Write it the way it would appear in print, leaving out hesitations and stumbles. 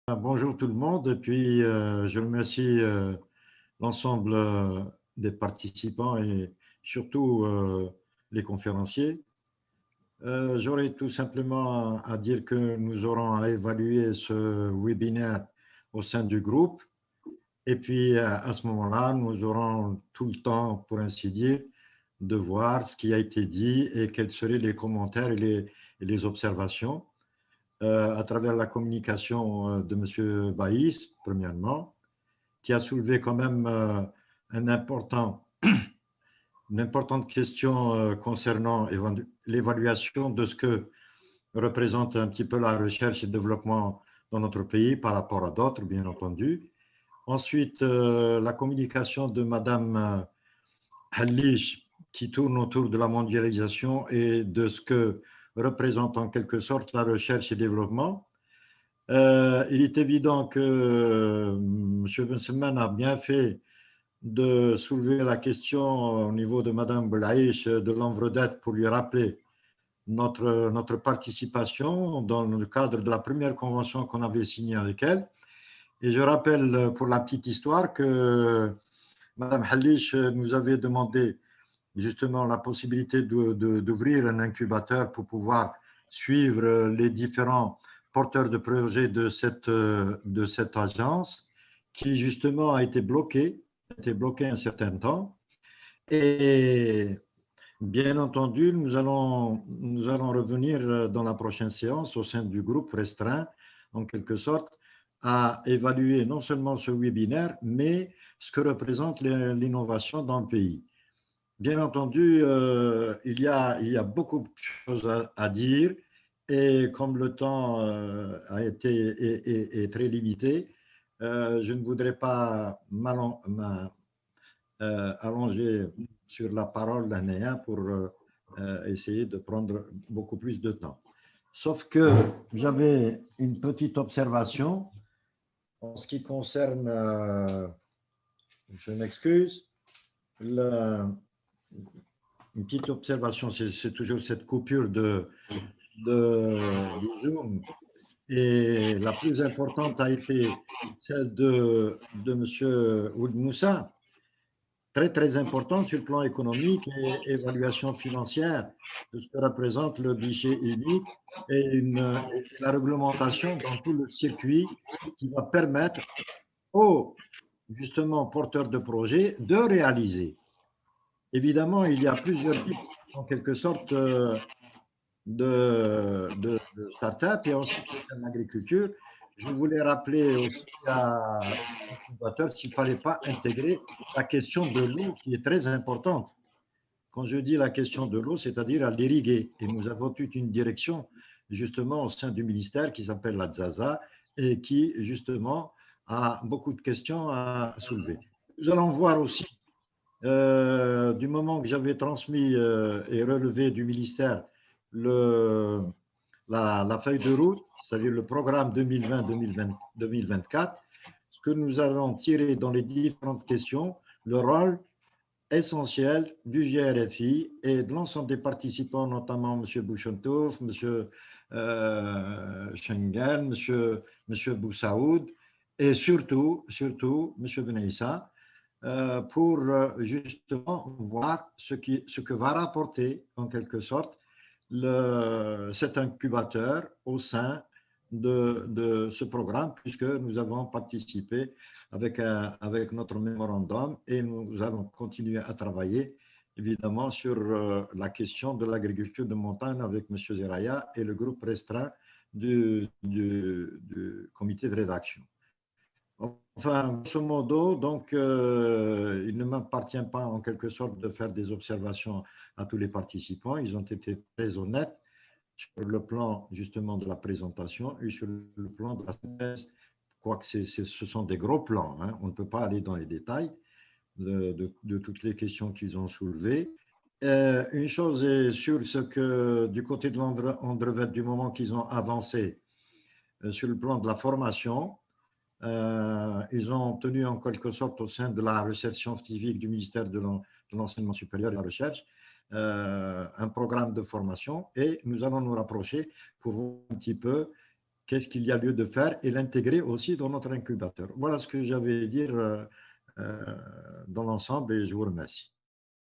Bonjour tout le monde, et puis je remercie l'ensemble des participants et surtout les conférenciers. J'aurais tout simplement à dire que nous aurons à évaluer ce webinaire au sein du groupe, et puis à ce moment-là, nous aurons tout le temps, pour ainsi dire, de voir ce qui a été dit et quels seraient les commentaires et les observations à travers la communication de M. Baïs, premièrement, qui a soulevé quand même un important, une importante question concernant l'évaluation de ce que représente un petit peu la recherche et le développement dans notre pays par rapport à d'autres, bien entendu. Ensuite, la communication de Mme Halish, qui tourne autour de la mondialisation et de ce que représente en quelque sorte la recherche et le développement. Il est évident que M. Benseman a bien fait de soulever la question au niveau de Mme Belaïch de l'Envredette pour lui rappeler notre participation dans le cadre de la première convention qu'on avait signée avec elle. Et je rappelle pour la petite histoire que Mme Halish nous avait demandé justement la possibilité d'ouvrir un incubateur pour pouvoir suivre les différents porteurs de projets de cette agence qui justement a été bloquée un certain temps. Et bien entendu, nous allons revenir dans la prochaine séance au sein du groupe restreint, en quelque sorte, à évaluer non seulement ce webinaire, mais ce que représente l'innovation dans le pays. Bien entendu, il y a beaucoup de choses à dire et comme le temps a été est très limité, je ne voudrais pas allonger sur la parole d'Anéa pour essayer de prendre beaucoup plus de temps. Sauf que j'avais une petite observation en ce qui concerne, je m'excuse, une petite observation, c'est toujours cette coupure du Zoom. Et la plus importante a été celle de M. Oud Moussa, très, très important sur le plan économique et évaluation financière de ce que représente le guichet unique et la réglementation dans tout le circuit qui va permettre aux, justement, porteurs de projets de réaliser. Évidemment, il y a plusieurs types, en quelque sorte, de start-up et en ce qui concerne l'agriculture. Je voulais rappeler aussi à l'incubateur s'il ne fallait pas intégrer la question de l'eau qui est très importante. Quand je dis la question de l'eau, c'est-à-dire à l'irriguer. Et nous avons toute une direction justement au sein du ministère qui s'appelle la ZAZA et qui justement a beaucoup de questions à soulever. Nous allons voir aussi du moment que j'avais transmis et relevé du ministère la feuille de route, c'est-à-dire le programme 2020-2024, ce que nous allons tirer dans les différentes questions, le rôle essentiel du GRFI et de l'ensemble des participants, notamment M. Bouchentouf, M. Schengen, M. Boussaoud et surtout M. Benaïssa, pour justement voir ce que va rapporter en quelque sorte cet incubateur au sein de ce programme, puisque nous avons participé avec notre mémorandum et nous allons continuer à travailler évidemment sur la question de l'agriculture de montagne avec M. Zeraya et le groupe restreint du comité de rédaction. Enfin, grosso modo, donc, il ne m'appartient pas en quelque sorte de faire des observations à tous les participants. Ils ont été très honnêtes sur le plan justement de la présentation et sur le plan de la synthèse, quoique ce sont des gros plans. Hein. On ne peut pas aller dans les détails de toutes les questions qu'ils ont soulevées. Une chose est sûre, c'est que du côté de l'Andrevet, du moment qu'ils ont avancé sur le plan de la formation, ils ont tenu en quelque sorte au sein de la recherche scientifique du ministère de l'enseignement supérieur et de la recherche un programme de formation et nous allons nous rapprocher pour voir un petit peu qu'est-ce qu'il y a lieu de faire et l'intégrer aussi dans notre incubateur. Voilà ce que j'avais à dire dans l'ensemble et je vous remercie.